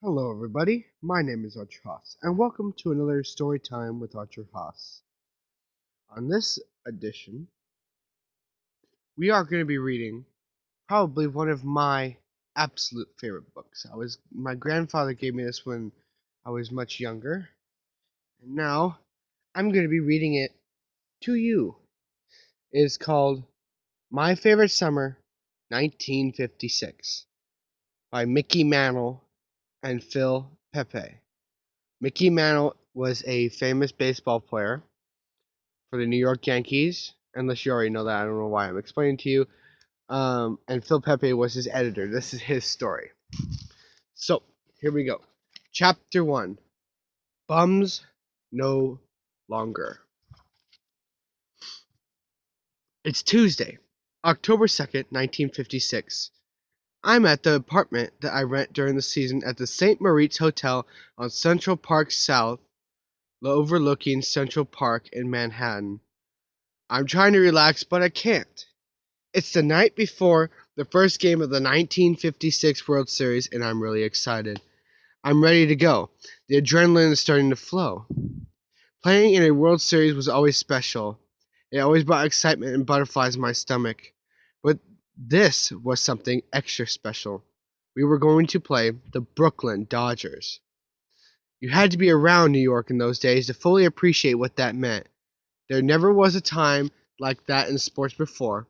Hello, everybody. My name is Archer Haas, and welcome to another story time with Archer Haas. On this edition, we are going to be reading probably one of my absolute favorite books. My grandfather gave me this when I was much younger, and now I'm going to be reading it to you. It is called My Favorite Summer, 1956, by Mickey Mantle and Phil Pepe. Mickey Mantle was a famous baseball player for the New York Yankees. Unless you already know that, I don't know why I'm explaining to you. And Phil Pepe was his editor. This is his story. So here we go. Chapter 1: Bums No Longer. It's Tuesday, October 2nd, 1956. I'm at the apartment that I rent during the season at the St. Moritz Hotel on Central Park South, overlooking Central Park in Manhattan. I'm trying to relax, but I can't. It's the night before the first game of the 1956 World Series, and I'm really excited. I'm ready to go. The adrenaline is starting to flow. Playing in a World Series was always special. It always brought excitement and butterflies in my stomach. But this was something extra special. We were going to play the Brooklyn Dodgers. You had to be around New York in those days to fully appreciate what that meant. There never was a time like that in sports before.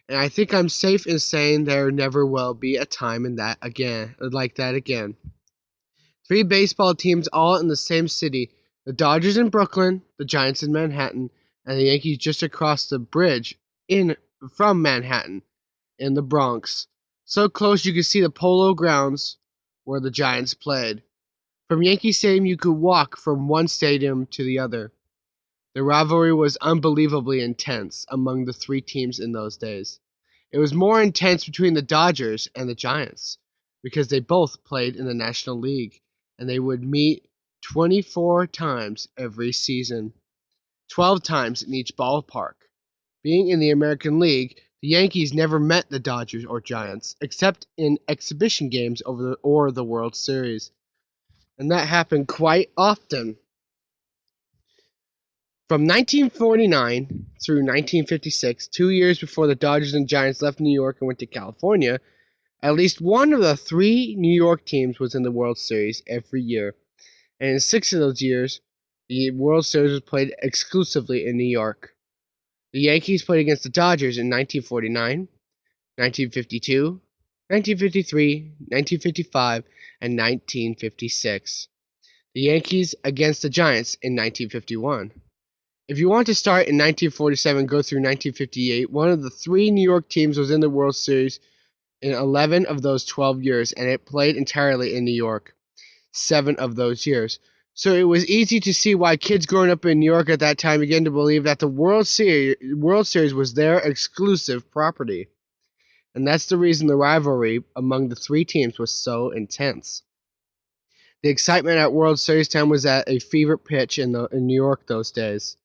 And I think I'm safe in saying there never will be a time like that again. Three baseball teams all in the same city: the Dodgers in Brooklyn, the Giants in Manhattan, and the Yankees just across the bridge in from Manhattan in the Bronx. So close you could see the Polo Grounds where the Giants played. From Yankee Stadium you could walk from one stadium to the other. The rivalry was unbelievably intense among the three teams in those days. It was more intense between the Dodgers and the Giants because they both played in the National League and they would meet 24 times every season, 12 times in each ballpark. Being in the American League, the Yankees never met the Dodgers or Giants except in exhibition games or the World Series, and that happened quite often. From 1949 through 1956, 2 years before the Dodgers and Giants left New York and went to California, at least one of the three New York teams was in the World Series every year. And in 6 of those years, the World Series was played exclusively in New York. The Yankees played against the Dodgers in 1949, 1952, 1953, 1955, and 1956. The Yankees against the Giants in 1951. If you want to start in 1947, go through 1958, one of the three New York teams was in the World Series in 11 of those 12 years, and it played entirely in New York 7 of those years. So it was easy to see why kids growing up in New York at that time began to believe that the World Series was their exclusive property. And that's the reason the rivalry among the three teams was so intense. The excitement at World Series time was at a fever pitch in New York those days.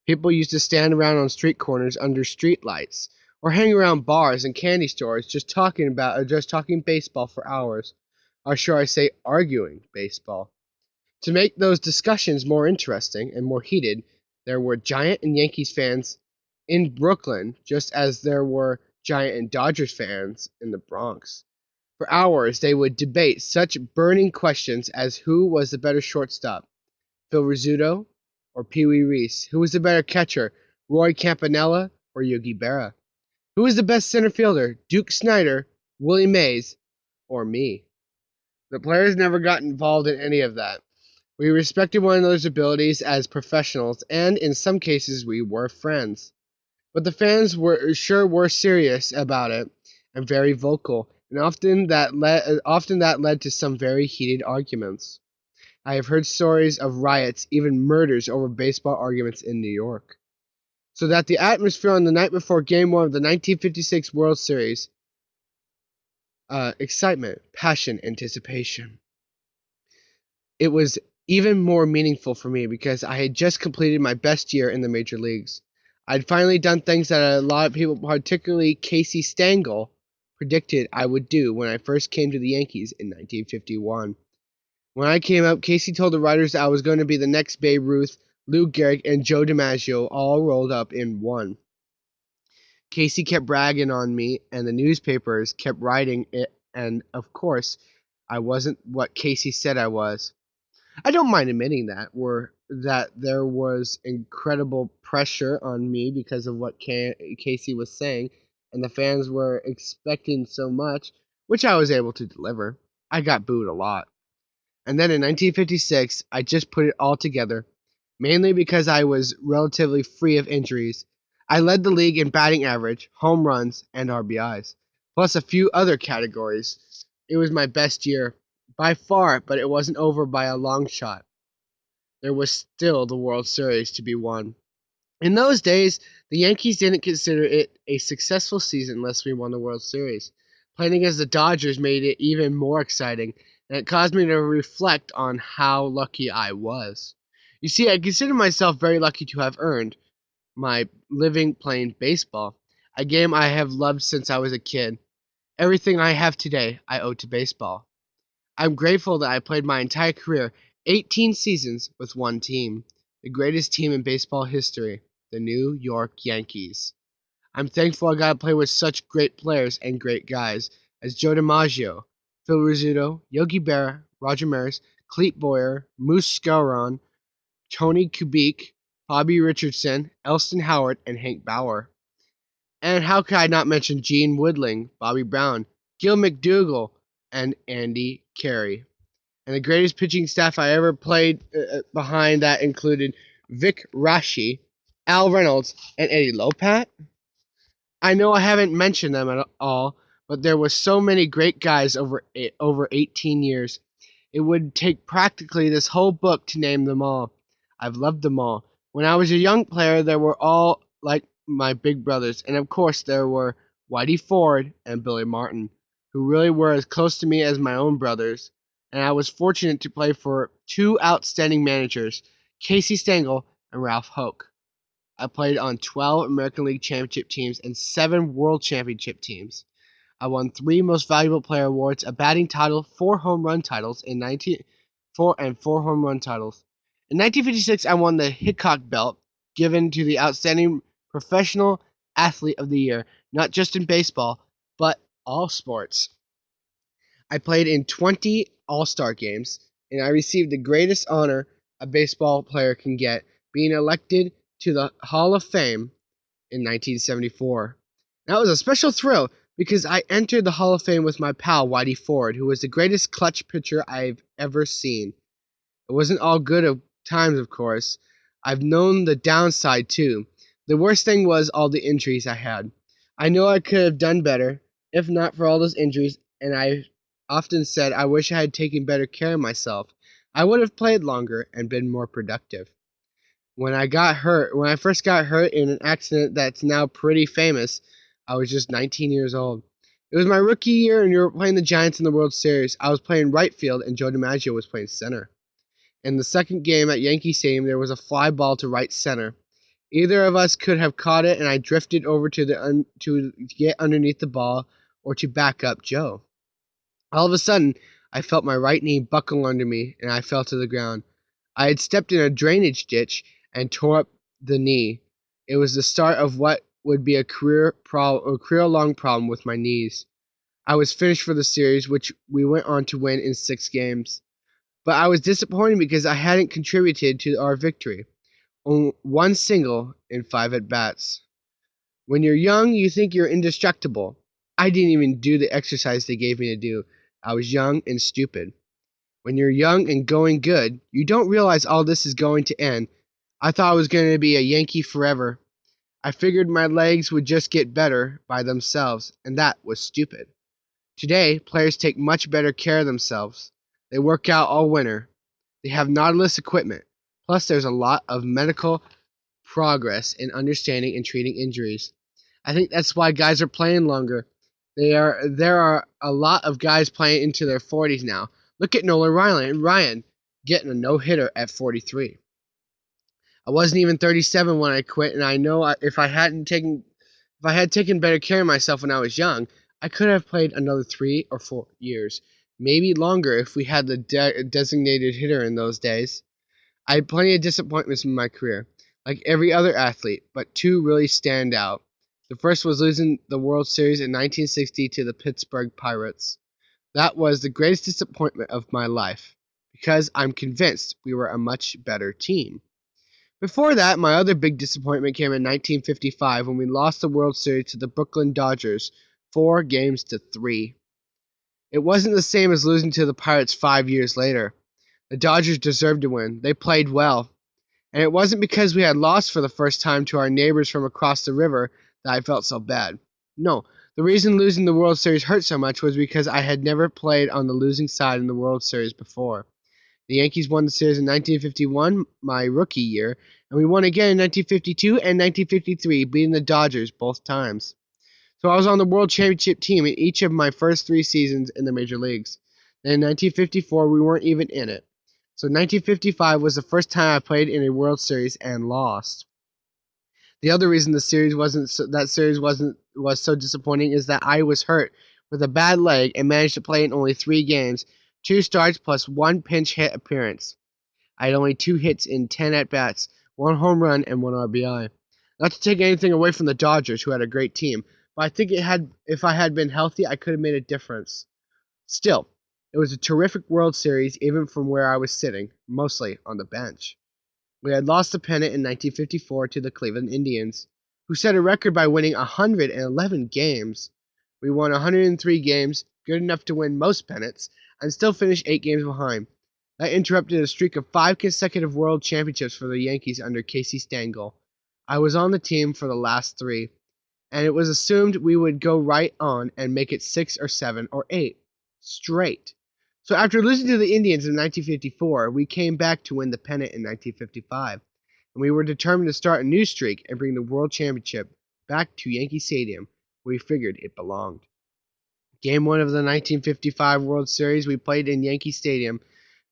People used to stand around on street corners under street lights, or hang around bars and candy stores just talking baseball for hours, or shall I say arguing baseball. To make those discussions more interesting and more heated, there were Giant and Yankees fans in Brooklyn, just as there were Giant and Dodgers fans in the Bronx. For hours they would debate such burning questions as who was the better shortstop, Phil Rizzuto or Pee Wee Reese? Who was the better catcher, Roy Campanella or Yogi Berra? Who was the best center fielder, Duke Snider, Willie Mays, or me? The players never got involved in any of that. We respected one another's abilities as professionals, and in some cases we were friends. But the fans were serious about it and very vocal, and often that led to some very heated arguments. I have heard stories of riots, even murders over baseball arguments in New York. So that the atmosphere on the night before Game 1 of the 1956 World Series, excitement, passion, anticipation. It was even more meaningful for me because I had just completed my best year in the major leagues. I'd finally done things that a lot of people, particularly Casey Stengel, predicted I would do when I first came to the Yankees in 1951. When I came up, Casey told the writers I was going to be the next Babe Ruth, Lou Gehrig, and Joe DiMaggio all rolled up in one. Casey kept bragging on me, and the newspapers kept writing it, and of course, I wasn't what Casey said I was. I don't mind admitting that there was incredible pressure on me because of what Casey was saying, and the fans were expecting so much, which I was able to deliver. I got booed a lot. And then in 1956, I just put it all together, mainly because I was relatively free of injuries. I led the league in batting average, home runs, and RBIs, plus a few other categories. It was my best year by far, but it wasn't over by a long shot. There was still the World Series to be won. In those days, the Yankees didn't consider it a successful season unless we won the World Series. Playing against the Dodgers made it even more exciting, and it caused me to reflect on how lucky I was. You see, I consider myself very lucky to have earned my living playing baseball, a game I have loved since I was a kid. Everything I have today, I owe to baseball. I'm grateful that I played my entire career, 18 seasons, with one team, the greatest team in baseball history, the New York Yankees. I'm thankful I got to play with such great players and great guys as Joe DiMaggio, Phil Rizzuto, Yogi Berra, Roger Maris, Clete Boyer, Moose Skowron, Tony Kubik, Bobby Richardson, Elston Howard, and Hank Bauer. And how could I not mention Gene Woodling, Bobby Brown, Gil McDougall, and Andy Carey? And the greatest pitching staff I ever played behind that included Vic Raschi, Al Reynolds, and Eddie Lopat. I know I haven't mentioned them at all, but there were so many great guys over 18 years. It would take practically this whole book to name them all. I've loved them all. When I was a young player, they were all like my big brothers, and of course there were Whitey Ford and Billy Martin, who really were as close to me as my own brothers. And I was fortunate to play for two outstanding managers, Casey Stengel and Ralph Hoke. I played on 12 American League Championship teams and 7 World Championship teams. I won 3 Most Valuable Player awards, a batting title, 4 home run titles in 4 home run titles. In 1956, I won the Hickok Belt, given to the outstanding professional athlete of the year, not just in baseball, but all sports. I played in 20 All-Star games, and I received the greatest honor a baseball player can get, being elected to the Hall of Fame in 1974. That was a special thrill because I entered the Hall of Fame with my pal Whitey Ford, who was the greatest clutch pitcher I've ever seen. It wasn't all good of times, of course. I've known the downside too. The worst thing was all the injuries I had. I know I could have done better if not for all those injuries, and I often said I wish I had taken better care of myself. I would have played longer and been more productive. When I first got hurt in an accident that's now pretty famous, I was just 19 years old. It was my rookie year, and we were playing the Giants in the World Series. I was playing right field, and Joe DiMaggio was playing center. In the second game at Yankee Stadium, there was a fly ball to right center. Either of us could have caught it, and I drifted over to get underneath the ball or to back up Joe. All of a sudden, I felt my right knee buckle under me, and I fell to the ground. I had stepped in a drainage ditch and tore up the knee. It was the start of what would be a career-long problem with my knees. I was finished for the series, which we went on to win in 6 games. But I was disappointed because I hadn't contributed to our victory. Only 1 single in 5 at-bats. When you're young, you think you're indestructible. I didn't even do the exercise they gave me to do. I was young and stupid. When you're young and going good, you don't realize all this is going to end. I thought I was going to be a Yankee forever. I figured my legs would just get better by themselves, and that was stupid. Today, players take much better care of themselves. They work out all winter. They have Nautilus equipment. Plus, there's a lot of medical progress in understanding and treating injuries. I think that's why guys are playing longer. There are a lot of guys playing into their 40s now. Look at Nolan Ryan getting a no-hitter at 43. I wasn't even 37 when I quit, and I know if I had taken better care of myself when I was young, I could have played another 3 or 4 years. maybe longer if we had the designated hitter in those days. I had plenty of disappointments in my career, like every other athlete, but two really stand out. The first was losing the World Series in 1960 to the Pittsburgh Pirates. That was the greatest disappointment of my life, because I'm convinced we were a much better team. Before that, my other big disappointment came in 1955 when we lost the World Series to the Brooklyn Dodgers 4-3. It wasn't the same as losing to the Pirates 5 years later. The Dodgers deserved to win. They played well. And it wasn't because we had lost for the first time to our neighbors from across the river that I felt so bad. No, the reason losing the World Series hurt so much was because I had never played on the losing side in the World Series before. The Yankees won the series in 1951, my rookie year, and we won again in 1952 and 1953, beating the Dodgers both times. So I was on the World Championship team in each of my first 3 seasons in the major leagues. Then in 1954, we weren't even in it. So 1955 was the first time I played in a World Series and lost. The other reason that series wasn't was so disappointing is that I was hurt with a bad leg and managed to play in only 3 games, 2 starts plus 1 pinch hit appearance. I had only 2 hits in 10 at bats, 1 home run and 1 RBI. Not to take anything away from the Dodgers, who had a great team, but I think if I had been healthy, I could have made a difference. Still, it was a terrific World Series even from where I was sitting, mostly on the bench. We had lost the pennant in 1954 to the Cleveland Indians, who set a record by winning 111 games. We won 103 games, good enough to win most pennants, and still finished 8 games behind. That interrupted a streak of 5 consecutive World Championships for the Yankees under Casey Stengel. I was on the team for the last 3, and it was assumed we would go right on and make it 6 or 7 or 8 straight. So after losing to the Indians in 1954, we came back to win the pennant in 1955, and we were determined to start a new streak and bring the World Championship back to Yankee Stadium, where we figured it belonged. Game 1 of the 1955 World Series we played in Yankee Stadium.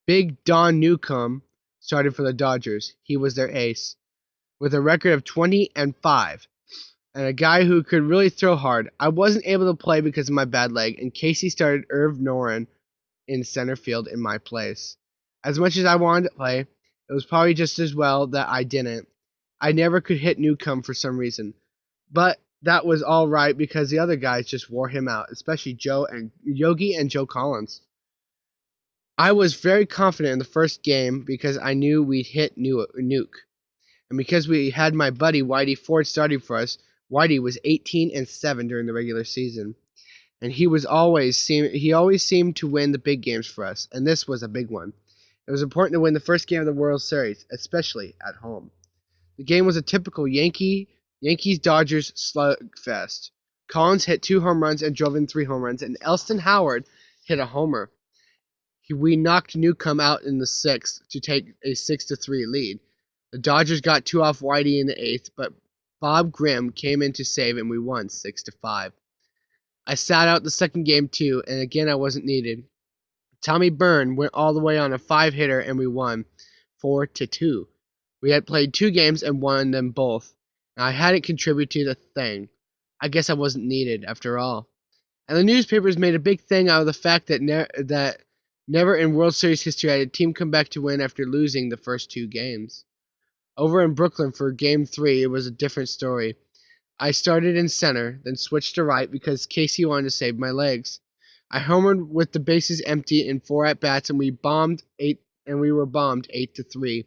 Big Don Newcomb started for the Dodgers. He was their ace, with a record of 20-5, and a guy who could really throw hard. I wasn't able to play because of my bad leg, and Casey started Irv Noren in center field in my place. As much as I wanted to play, it was probably just as well that I didn't. I never could hit Newcomb for some reason, but that was all right because the other guys just wore him out, especially Joe and Yogi and Joe Collins. I was very confident in the first game because I knew we'd hit Nuke. And because we had my buddy Whitey Ford starting for us, Whitey was 18-7 during the regular season, and he always seemed to win the big games for us, and this was a big one. It was important to win the first game of the World Series, especially at home. The game was a typical Yankees Dodgers slugfest. Collins hit 2 home runs and drove in 3 home runs, and Elston Howard hit a homer. We knocked Newcomb out in the 6th to take a 6-3 lead. The Dodgers got 2 off Whitey in the 8th, but Bob Grimm came in to save, and we won 6-5. I sat out the second game too, and again I wasn't needed. Tommy Byrne went all the way on a 5-hitter, and we won 4-2. We had played 2 games and won them both, and I hadn't contributed a thing. I guess I wasn't needed after all. And the newspapers made a big thing out of the fact that never in World Series history had a team come back to win after losing the first 2 games. Over in Brooklyn for Game 3, it was a different story. I started in center, then switched to right because Casey wanted to save my legs. I homered with the bases empty in 4 at bats, and we were bombed 8-3.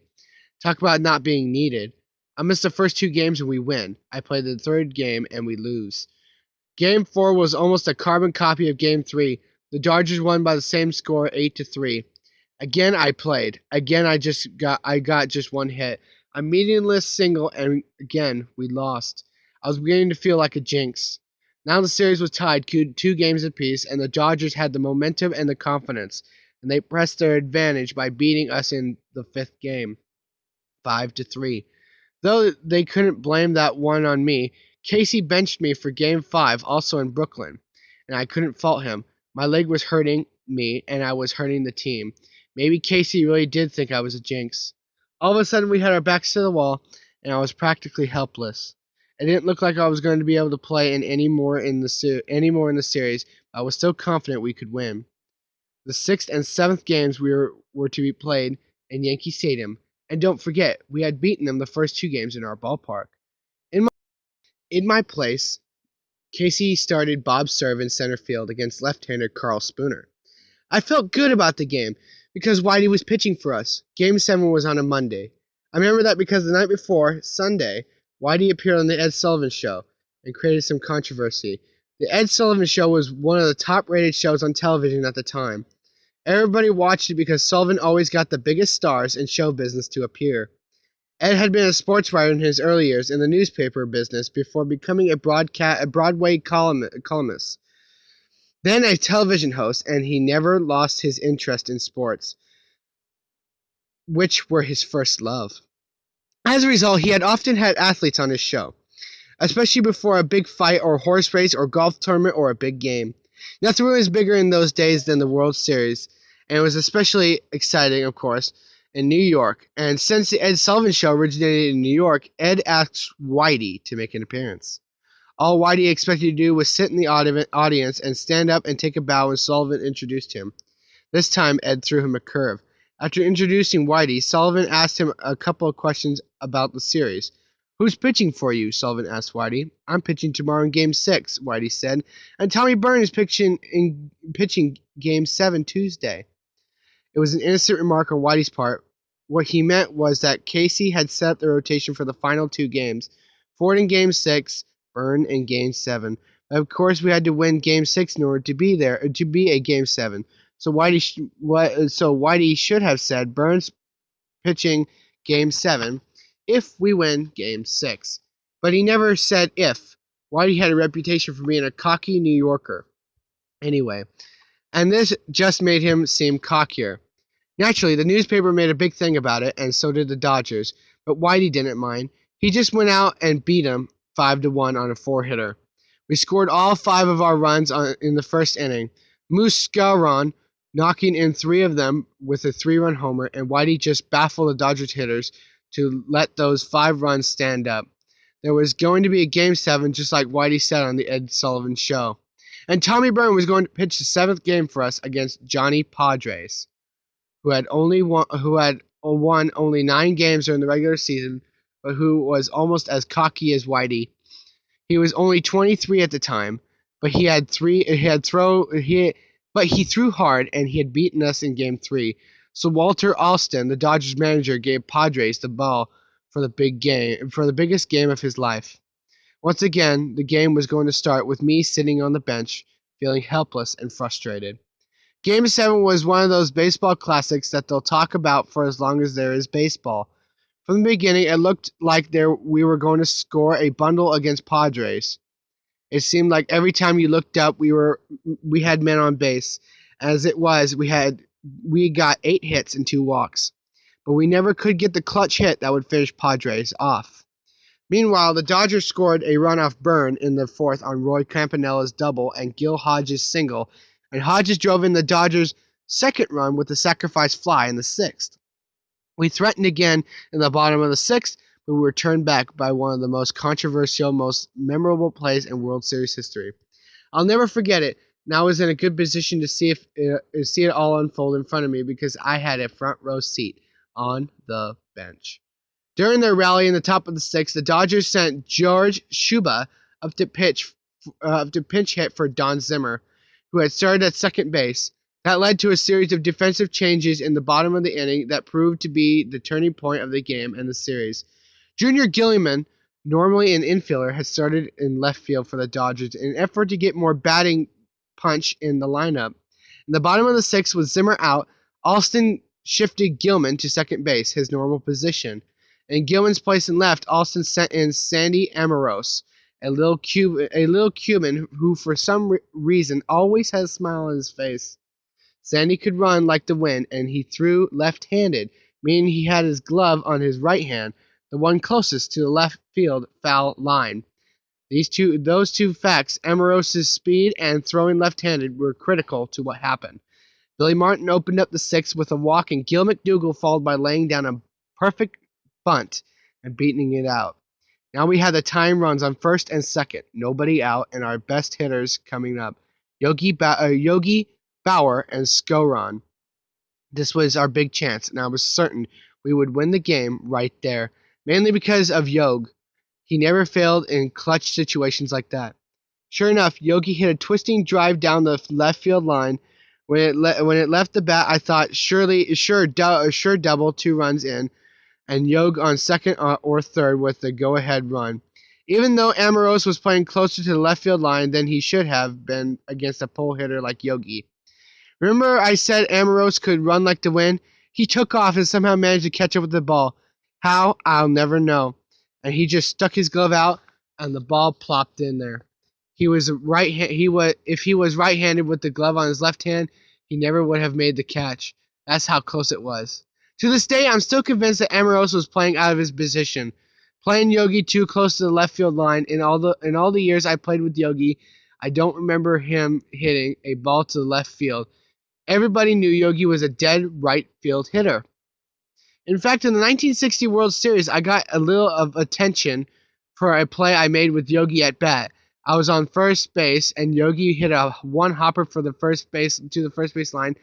Talk about not being needed. I missed the first 2 games and we win. I played the third game and we lose. Game 4 was almost a carbon copy of Game 3. The Dodgers won by the same score, 8-3. Again I played. Again I got just 1 hit. A meaningless single, and again we lost. I was beginning to feel like a jinx. Now the series was tied 2 games apiece, and the Dodgers had the momentum and the confidence, and they pressed their advantage by beating us in the 5th game, 5-3. Though they couldn't blame that one on me, Casey benched me for Game 5, also in Brooklyn, and I couldn't fault him. My leg was hurting me, and I was hurting the team. Maybe Casey really did think I was a jinx. All of a sudden, we had our backs to the wall, and I was practically helpless. It didn't look like I was going to be able to play any more in the series, but I was so confident we could win. The sixth and seventh games were to be played in Yankee Stadium, and don't forget, we had beaten them the first two games in our ballpark. In my, in my place, Casey started Bob Serve in center field against left-hander Carl Spooner. I felt good about the game because Whitey was pitching for us. Game 7 was on a Monday. I remember that because the night before, Sunday, Whitey appeared on the Ed Sullivan Show and created some controversy. The Ed Sullivan Show was one of the top-rated shows on television at the time. Everybody watched it because Sullivan always got the biggest stars in show business to appear. Ed had been a sports writer in his early years in the newspaper business before becoming a Broadway columnist, then a television host, and he never lost his interest in sports, which were his first love. As a result, he had often had athletes on his show, especially before a big fight or horse race or golf tournament or a big game. Nothing was bigger in those days than the World Series, and it was especially exciting, of course, in New York. And since the Ed Sullivan Show originated in New York, Ed asked Whitey to make an appearance. All Whitey expected to do was sit in the audience and stand up and take a bow when Sullivan introduced him. This time, Ed threw him a curve. After introducing Whitey, Sullivan asked him a couple of questions about the series. "Who's pitching for you?" Sullivan asked Whitey. "I'm pitching tomorrow in Game 6, Whitey said. "And Tommy Byrne is pitching Game 7 Tuesday." It was an innocent remark on Whitey's part. What he meant was that Casey had set up the rotation for the final two games, Ford in Game 6, Byrne in Game 7. But of course, we had to win Game 6 in order to be a Game 7. So Whitey should have said Burns pitching Game 7 if we win Game 6. But he never said if. Whitey had a reputation for being a cocky New Yorker. Anyway, and this just made him seem cockier. Naturally, the newspaper made a big thing about it, and so did the Dodgers. But Whitey didn't mind. He just went out and beat them 5-1 on a four-hitter. We scored all 5 of our runs in the first inning. Moose Skowron knocking in 3 of them with a 3-run homer, and Whitey just baffled the Dodgers hitters to let those 5 runs stand up. There was going to be a Game 7, just like Whitey said on the Ed Sullivan Show. And Tommy Byrne was going to pitch the 7th game for us against Johnny Padres, who had won only 9 games during the regular season, but who was almost as cocky as Whitey. He was only 23 at the time, but he threw hard, and he had beaten us in Game 3. So Walter Alston, the Dodgers manager, gave Padres the ball for the biggest game of his life. Once again, the game was going to start with me sitting on the bench, feeling helpless and frustrated. Game 7 was one of those baseball classics that they'll talk about for as long as there is baseball. From the beginning, it looked like we were going to score a bundle against Padres. It seemed like every time you looked up, we had men on base. As it was, we got 8 hits and 2 walks, but we never could get the clutch hit that would finish Padres off. Meanwhile, the Dodgers scored a run off Byrne in the 4th on Roy Campanella's double and Gil Hodges' single, and Hodges drove in the Dodgers' second run with a sacrifice fly in the 6th. We threatened again in the bottom of the 6th, but we were turned back by one of the most controversial, most memorable plays in World Series history. I'll never forget it. Now I was in a good position to see it all unfold in front of me because I had a front row seat on the bench. During their rally in the top of the 6th, the Dodgers sent George Shuba up to pinch hit for Don Zimmer, who had started at second base. That led to a series of defensive changes in the bottom of the inning that proved to be the turning point of the game and the series. Junior Gilliam, normally an infielder, had started in left field for the Dodgers in an effort to get more batting punch in the lineup. In the bottom of the 6th, with Zimmer out, Alston shifted Gilman to second base, his normal position. In Gilman's place in left, Alston sent in Sandy Amoros, a little Cuban who for some reason always has a smile on his face. Sandy could run like the wind, and he threw left-handed, meaning he had his glove on his right hand, the one closest to the left field foul line. Those two facts, Amoros' speed and throwing left-handed, were critical to what happened. Billy Martin opened up the 6th with a walk, and Gil McDougall followed by laying down a perfect bunt and beating it out. Now we had the tying runs on first and second, nobody out, and our best hitters coming up. Yogi Bauer, and Skoron. This was our big chance, and I was certain we would win the game right there, mainly because of Yog. He never failed in clutch situations like that. Sure enough, Yogi hit a twisting drive down the left field line. When it left the bat, I thought sure double, 2 runs in, and Yog on second or third with the go-ahead run. Even though Amorose was playing closer to the left field line than he should have been against a pull hitter like Yogi. Remember I said Amorose could run like the wind? He took off and somehow managed to catch up with the ball. How? I'll never know. And he just stuck his glove out and the ball plopped in there. If he was right-handed with the glove on his left hand, he never would have made the catch. That's how close it was. To this day, I'm still convinced that Amorose was playing out of his position, playing Yogi too close to the left field line. In all the years I played with Yogi, I don't remember him hitting a ball to the left field. Everybody knew Yogi was a dead right field hitter. In fact, in the 1960 World Series, I got a little of attention for a play I made with Yogi at bat. I was on first base, and Yogi hit a one hopper for the first base to the first base line,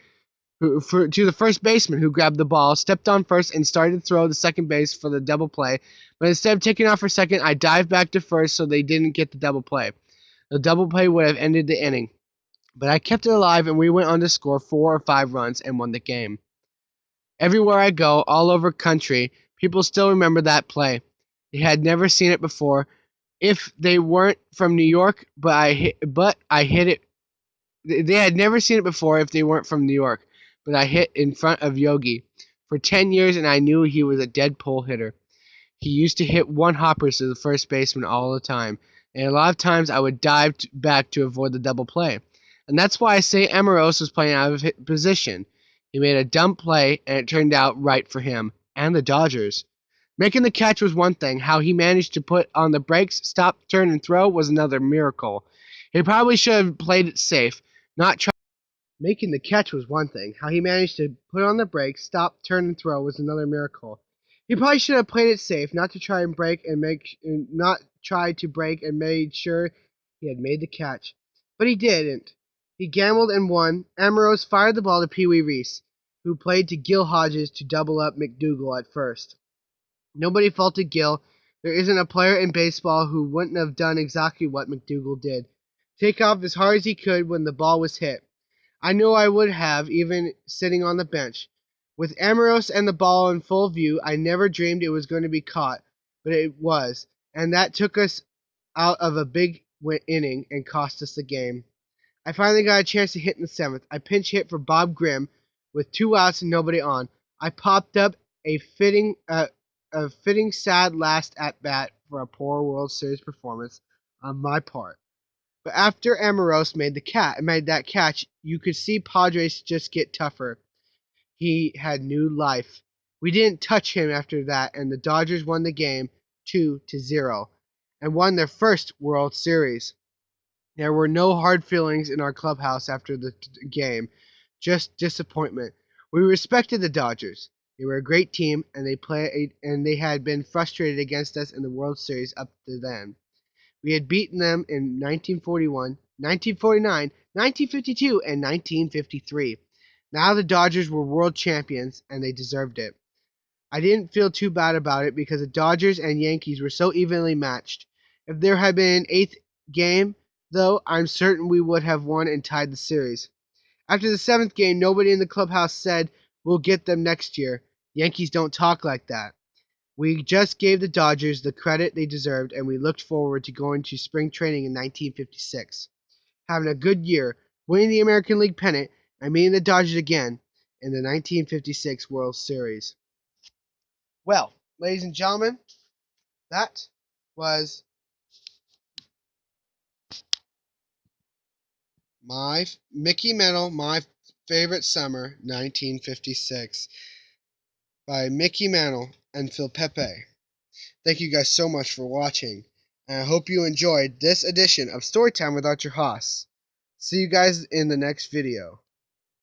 to the first baseman who grabbed the ball, stepped on first, and started to throw the second base for the double play. But instead of taking off for second, I dived back to first, so they didn't get the double play. The double play would have ended the inning. But I kept it alive, and we went on to score 4 or 5 runs and won the game. Everywhere I go, all over country, people still remember that play. They had never seen it before. If they weren't from New York, but I hit it. They had never seen it before if they weren't from New York, but I hit in front of Yogi for 10 years, and I knew he was a dead pull hitter. He used to hit one hoppers to the first baseman all the time, and a lot of times I would dive back to avoid the double play. And that's why I say Amorose was playing out of position. He made a dumb play, and it turned out right for him and the Dodgers. Making the catch was one thing. How he managed to put on the brakes, stop, turn, and throw was another miracle. He probably should have played it safe, not try. Making the catch was one thing. How he managed to put on the brakes, stop, turn, and throw was another miracle. He probably should have played it safe, not to try and not try to break and made sure he had made the catch. But he didn't. He gambled and won. Amorose fired the ball to Pee Wee Reese, who played to Gil Hodges to double up McDougal at first. Nobody faulted Gil. There isn't a player in baseball who wouldn't have done exactly what McDougal did. Take off as hard as he could when the ball was hit. I knew I would have, even sitting on the bench. With Amorose and the ball in full view, I never dreamed it was going to be caught, but it was, and that took us out of a big inning and cost us the game. I finally got a chance to hit in the seventh. I pinch hit for Bob Grimm with 2 outs and nobody on. I popped up a fitting sad last at bat for a poor World Series performance on my part. But after Amorose made that catch, you could see Padres just get tougher. He had new life. We didn't touch him after that, and the Dodgers won the game 2-0 and won their first World Series. There were no hard feelings in our clubhouse after the game, just disappointment. We respected the Dodgers. They were a great team, and they had been frustrated against us in the World Series up to then. We had beaten them in 1941, 1949, 1952, and 1953. Now the Dodgers were world champions, and they deserved it. I didn't feel too bad about it because the Dodgers and Yankees were so evenly matched. If there had been an eighth game, though, I'm certain we would have won and tied the series. After the seventh game, nobody in the clubhouse said, "We'll get them next year." Yankees don't talk like that. We just gave the Dodgers the credit they deserved, and we looked forward to going to spring training in 1956, having a good year, winning the American League pennant, and meeting the Dodgers again in the 1956 World Series. Well, ladies and gentlemen, that was my Mickey Mantle, My Favorite Summer, 1956, by Mickey Mantle and Phil Pepe. Thank you guys so much for watching, and I hope you enjoyed this edition of Storytime with Archer Haas. See you guys in the next video.